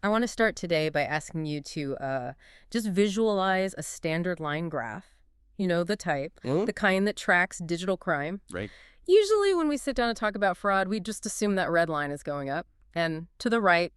I want to start today by asking you to just visualize a standard line graph. You know, the type, Mhm. the kind that tracks digital crime. Right. Usually when we sit down and talk about fraud, we just assume that red line is going up. And to the right,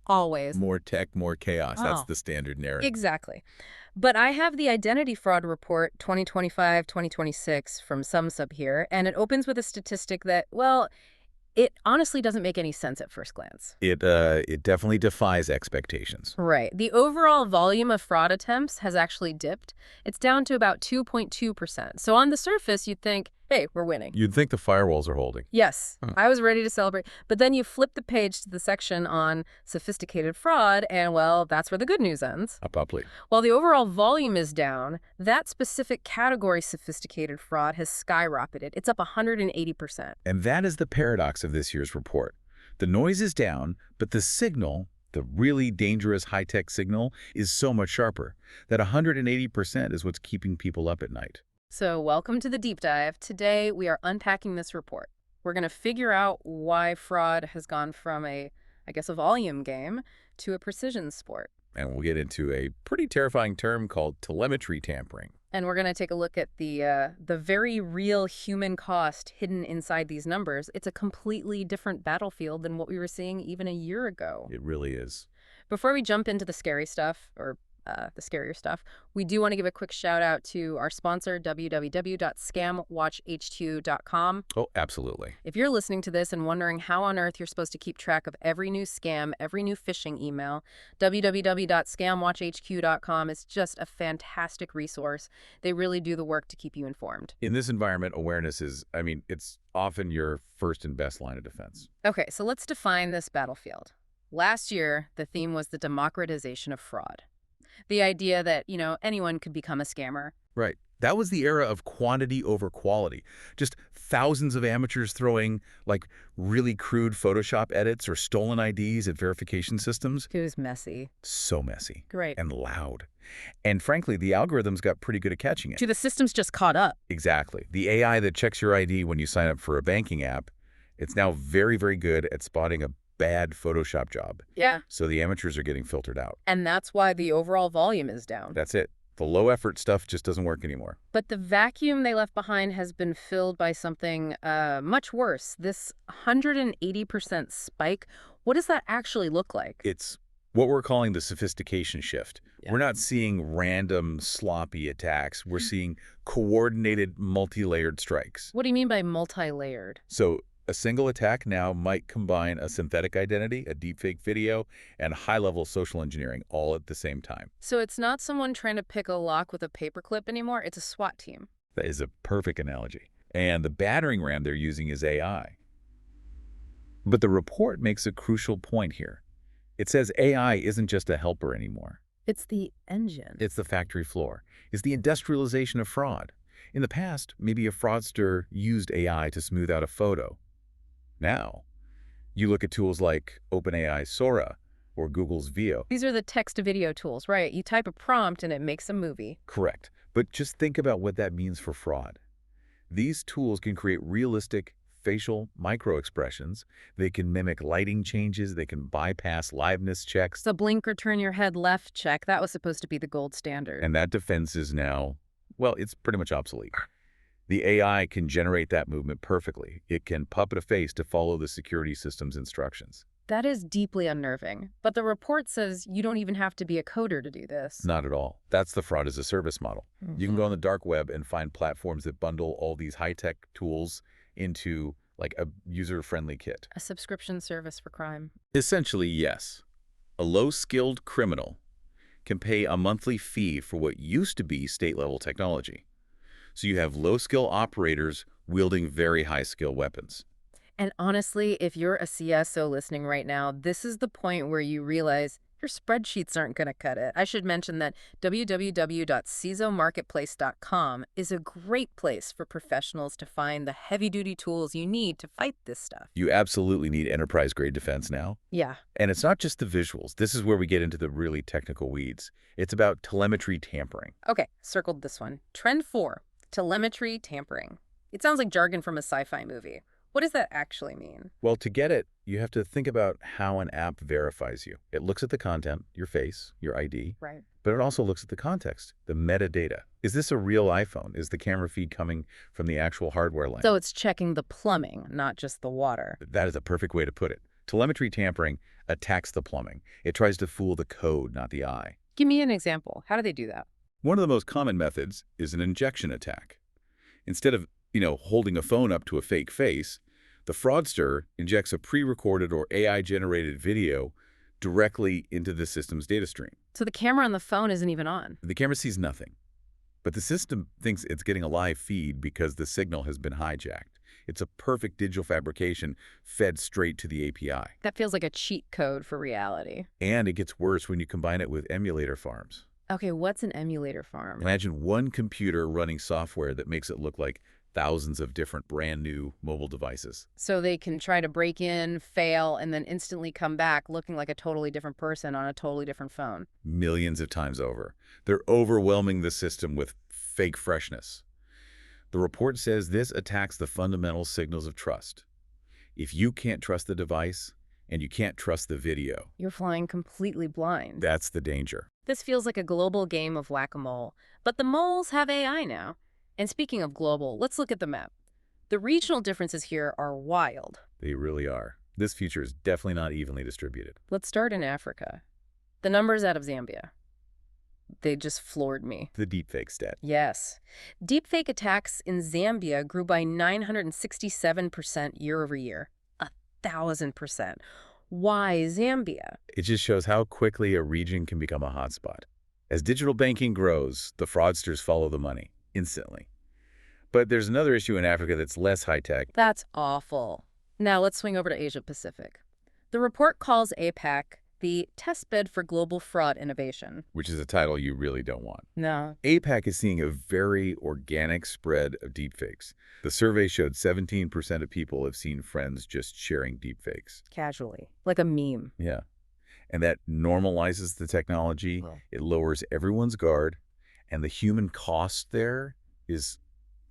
always. More tech, more chaos. That's Oh, the standard narrative. exactly. But I have the Identity Fraud Report 2025-2026 from SumSub here, and it opens with a statistic that, well, it honestly doesn't make any sense at first glance. It definitely defies expectations. Right. The overall volume of fraud attempts has actually dipped. It's down to about 2.2%. So on the surface, you'd think, hey, we're winning. You'd think the firewalls are holding. Yes, Huh. I was ready to celebrate. But then you flip the page to the section on sophisticated fraud, and well, that's where the good news ends. Abruptly. While the overall volume is down, that specific category, sophisticated fraud, has skyrocketed. It's up 180%. And that is the paradox of this year's report. The noise is down, but the signal, the really dangerous high-tech signal, is so much sharper. That 180% is what's keeping people up at night. So welcome to the deep dive. Today, we are unpacking this report. We're going to figure out why fraud has gone from a volume game to a precision sport. And we'll get into a pretty terrifying term called telemetry tampering. And we're going to take a look at the very real human cost hidden inside these numbers. It's a completely different battlefield than what we were seeing even a year ago. It really is. Before we jump into the scary stuff, or the scarier stuff, we do want to give a quick shout out to our sponsor, www.scamwatchhq.com. Oh, absolutely. If you're listening to this and wondering how on earth you're supposed to keep track of every new scam, every new phishing email, www.scamwatchhq.com is just a fantastic resource. They really do the work to keep you informed. In this environment, awareness is, it's often your first and best line of defense. Okay, so let's define this battlefield. Last year, the theme was the democratization of fraud. The idea that, anyone could become a scammer. Right. That was the era of quantity over quality. Just thousands of amateurs throwing, really crude Photoshop edits or stolen IDs at verification systems. It was messy. So messy. Great. And loud. And frankly, the algorithms got pretty good at catching it. The systems just caught up. Exactly. The AI that checks your ID when you sign up for a banking app, it's now very, very good at spotting a bad Photoshop job. Yeah. So the amateurs are getting filtered out. And that's why the overall volume is down. That's it. The low-effort stuff just doesn't work anymore. But the vacuum they left behind has been filled by something much worse. This 180% spike, what does that actually look like? It's what we're calling the sophistication shift. Yeah. We're not seeing random, sloppy attacks. We're seeing coordinated, multi-layered strikes. What do you mean by multi-layered? So a single attack now might combine a synthetic identity, a deepfake video, and high-level social engineering all at the same time. So it's not someone trying to pick a lock with a paperclip anymore. It's a SWAT team. That is a perfect analogy. And the battering ram they're using is AI. But the report makes a crucial point here. It says AI isn't just a helper anymore. It's the engine. It's the factory floor. It's the industrialization of fraud. In the past, maybe a fraudster used AI to smooth out a photo. Now, you look at tools like OpenAI's Sora or Google's Veo. These are the text-to-video tools, right? You type a prompt and it makes a movie. Correct. But just think about what that means for fraud. These tools can create realistic facial micro-expressions. They can mimic lighting changes. They can bypass liveness checks. The blink or turn your head left check, that was supposed to be the gold standard. And that defense is now, it's pretty much obsolete. The AI can generate that movement perfectly. It can puppet a face to follow the security system's instructions. That is deeply unnerving. But the report says you don't even have to be a coder to do this. Not at all. That's the fraud as a service model. You can go on the dark web and find platforms that bundle all these high-tech tools into a user-friendly kit. A subscription service for crime. Essentially, yes. A low-skilled criminal can pay a monthly fee for what used to be state-level technology. So you have low-skill operators wielding very high-skill weapons. And honestly, if you're a CISO listening right now, this is the point where you realize your spreadsheets aren't going to cut it. I should mention that www.cisomarketplace.com is a great place for professionals to find the heavy-duty tools you need to fight this stuff. You absolutely need enterprise-grade defense now. Yeah. And it's not just the visuals. This is where we get into the really technical weeds. It's about telemetry tampering. Okay, circled this one. Trend 4. Telemetry tampering. It sounds like jargon from a sci-fi movie. What does that actually mean? Well, to get it, you have to think about how an app verifies you. It looks at the content, your face, your ID, Right. but it also looks at the context, the metadata. Is this a real iPhone? Is the camera feed coming from the actual hardware lane? So it's checking the plumbing, not just the water. That is a perfect way to put it. Telemetry tampering attacks the plumbing. It tries to fool the code, not the eye. Give me an example. How do they do that? One of the most common methods is an injection attack. Instead of, holding a phone up to a fake face, the fraudster injects a pre-recorded or AI-generated video directly into the system's data stream. So the camera on the phone isn't even on. The camera sees nothing, but the system thinks it's getting a live feed because the signal has been hijacked. It's a perfect digital fabrication fed straight to the API. That feels like a cheat code for reality. And it gets worse when you combine it with emulator farms. Okay, what's an emulator farm? Imagine one computer running software that makes it look like thousands of different brand new mobile devices. So they can try to break in, fail, and then instantly come back looking like a totally different person on a totally different phone. Millions of times over. They're overwhelming the system with fake freshness. The report says this attacks the fundamental signals of trust. If you can't trust the device and you can't trust the video, You're flying completely blind. that's the danger. This feels like a global game of whack-a-mole. But the moles have AI now. And speaking of global, let's look at the map. The regional differences here are wild. They really are. This feature is definitely not evenly distributed. Let's start in Africa. The numbers out of Zambia. They just floored me. The deepfake stat. Yes. Deepfake attacks in Zambia grew by 967% year over year. 1,000%. Why Zambia? It just shows how quickly a region can become a hotspot. As digital banking grows, the fraudsters follow the money instantly. But there's another issue in Africa that's less high-tech. That's awful. Now let's swing over to Asia Pacific. The report calls APAC the testbed for global fraud innovation. Which is a title you really don't want. No. APAC is seeing a very organic spread of deepfakes. The survey showed 17% of people have seen friends just sharing deepfakes. Casually. Like a meme. Yeah. And that normalizes the technology. Well. It lowers everyone's guard. And the human cost there is,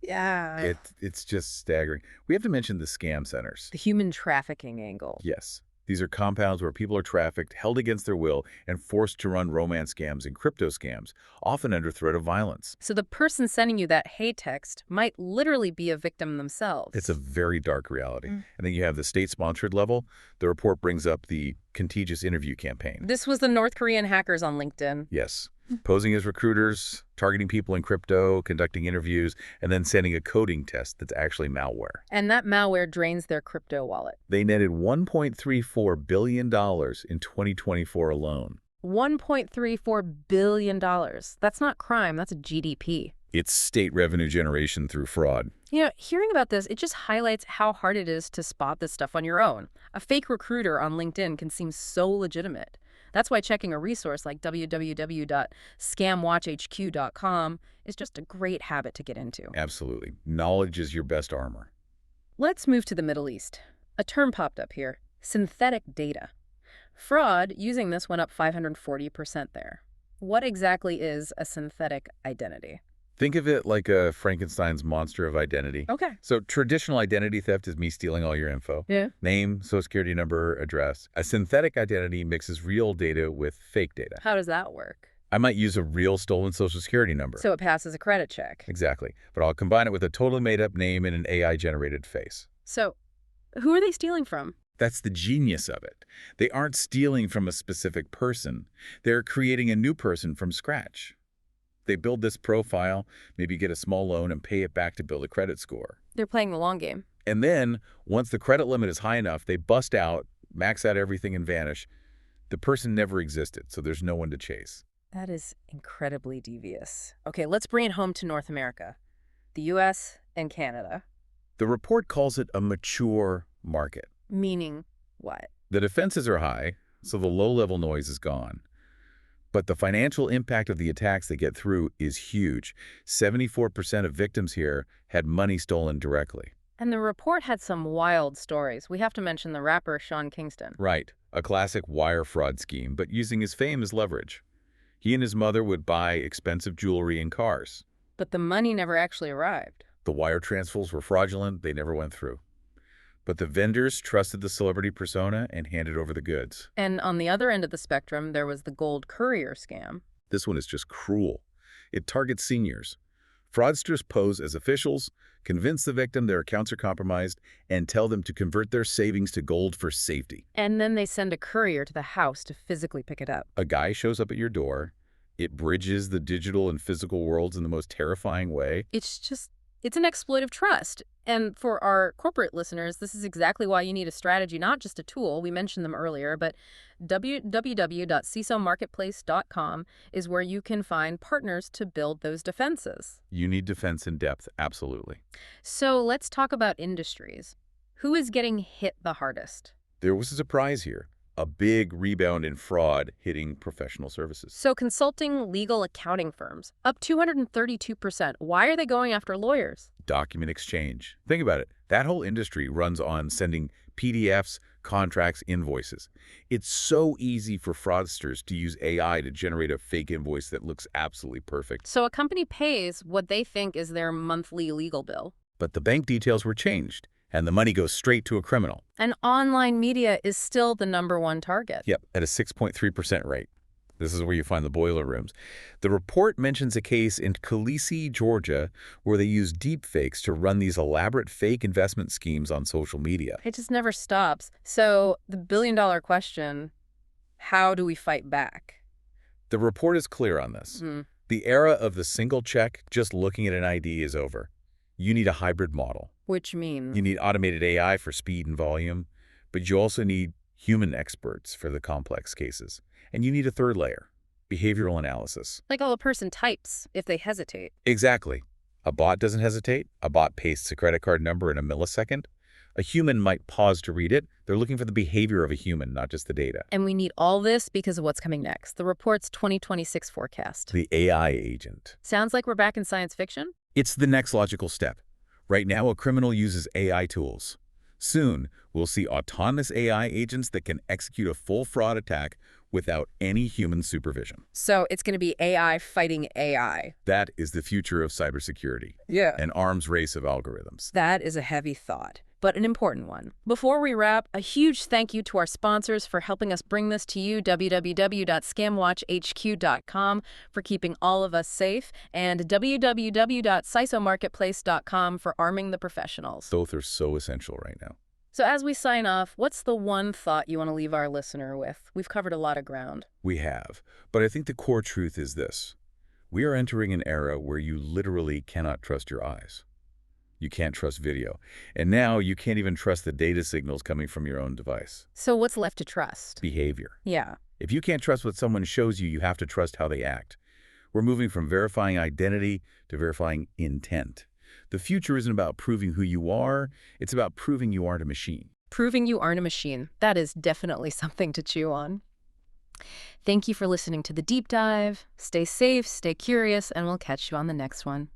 Yeah. it's just staggering. We have to mention the scam centers. The human trafficking angle. Yes. These are compounds where people are trafficked, held against their will, and forced to run romance scams and crypto scams, often under threat of violence. So the person sending you that hey text might literally be a victim themselves. It's a very dark reality. And then you have the state-sponsored level. The report brings up the contagious interview campaign. This was the North Korean hackers on LinkedIn. Yes. Posing as recruiters, targeting people in crypto, conducting interviews, and then sending a coding test that's actually malware. And that malware drains their crypto wallet. They netted $1.34 billion in 2024 alone. $1.34 billion. That's not crime, that's a GDP. It's state revenue generation through fraud. Hearing about this, it just highlights how hard it is to spot this stuff on your own. A fake recruiter on LinkedIn can seem so legitimate. That's why checking a resource like www.scamwatchhq.com is just a great habit to get into. Absolutely. Knowledge is your best armor. Let's move to the Middle East. A term popped up here, synthetic data. Fraud using this went up 540% there. What exactly is a synthetic identity? Think of it like a Frankenstein's monster of identity. Okay. So traditional identity theft is me stealing all your info. Yeah. Name, social security number, address. A synthetic identity mixes real data with fake data. How does that work? I might use a real stolen social security number. So it passes a credit check. Exactly. But I'll combine it with a totally made-up name and an AI-generated face. So who are they stealing from? That's the genius of it. They aren't stealing from a specific person. They're creating a new person from scratch. They build this profile, maybe get a small loan and pay it back to build a credit score. They're playing the long game. And then, once the credit limit is high enough, they bust out, max out everything and vanish. The person never existed, so there's no one to chase. That is incredibly devious. Okay, let's bring it home to North America, the U.S. and Canada. The report calls it a mature market. Meaning what? The defenses are high, so the low-level noise is gone. But the financial impact of the attacks that get through is huge. 74% of victims here had money stolen directly. And the report had some wild stories. We have to mention the rapper Sean Kingston. Right, a classic wire fraud scheme, but using his fame as leverage. He and his mother would buy expensive jewelry and cars. But the money never actually arrived. The wire transfers were fraudulent, they never went through. But the vendors trusted the celebrity persona and handed over the goods. And on the other end of the spectrum, there was the gold courier scam. This one is just cruel. It targets seniors. Fraudsters pose as officials, convince the victim their accounts are compromised, and tell them to convert their savings to gold for safety. And then they send a courier to the house to physically pick it up. A guy shows up at your door. It bridges the digital and physical worlds in the most terrifying way. It's an exploit of trust. And for our corporate listeners, this is exactly why you need a strategy, not just a tool. We mentioned them earlier, but www.cisomarketplace.com is where you can find partners to build those defenses. You need defense in depth, absolutely. So let's talk about industries. Who is getting hit the hardest? There was a surprise here. A big rebound in fraud hitting professional services. So consulting, legal, accounting firms, up 232%. Why are they going after lawyers? Document exchange. Think about it. That whole industry runs on sending PDFs, contracts, invoices. It's so easy for fraudsters to use AI to generate a fake invoice that looks absolutely perfect. So a company pays what they think is their monthly legal bill. But the bank details were changed, and the money goes straight to a criminal. And online media is still the #1 target. Yep, at a 6.3% rate. This is where you find the boiler rooms. The report mentions a case in Khaleesi, Georgia, where they used deepfakes to run these elaborate fake investment schemes on social media. It just never stops. So the billion-dollar question, how do we fight back? The report is clear on this. The era of the single check, just looking at an ID, is over. You need a hybrid model. Which means? You need automated AI for speed and volume, but you also need human experts for the complex cases. And you need a third layer, behavioral analysis. Like a person types if they hesitate. Exactly. A bot doesn't hesitate. A bot pastes a credit card number in a millisecond. A human might pause to read it. They're looking for the behavior of a human, not just the data. And we need all this because of what's coming next, the report's 2026 forecast. The AI agent. Sounds like we're back in science fiction? It's the next logical step. Right now, a criminal uses AI tools. Soon, we'll see autonomous AI agents that can execute a full fraud attack without any human supervision. So it's going to be AI fighting AI. That is the future of cybersecurity. Yeah. An arms race of algorithms. That is a heavy thought, but an important one. Before we wrap, a huge thank you to our sponsors for helping us bring this to you, www.scamwatchhq.com for keeping all of us safe, and www.cisomarketplace.com for arming the professionals. Both are so essential right now. So as we sign off, what's the one thought you want to leave our listener with? We've covered a lot of ground. We have, but I think the core truth is this. We are entering an era where you literally cannot trust your eyes. You can't trust video. And now you can't even trust the data signals coming from your own device. So what's left to trust? Behavior. Yeah. If you can't trust what someone shows you, you have to trust how they act. We're moving from verifying identity to verifying intent. The future isn't about proving who you are, it's about proving you aren't a machine. Proving you aren't a machine. That is definitely something to chew on. Thank you for listening to The Deep Dive. Stay safe, stay curious, and we'll catch you on the next one.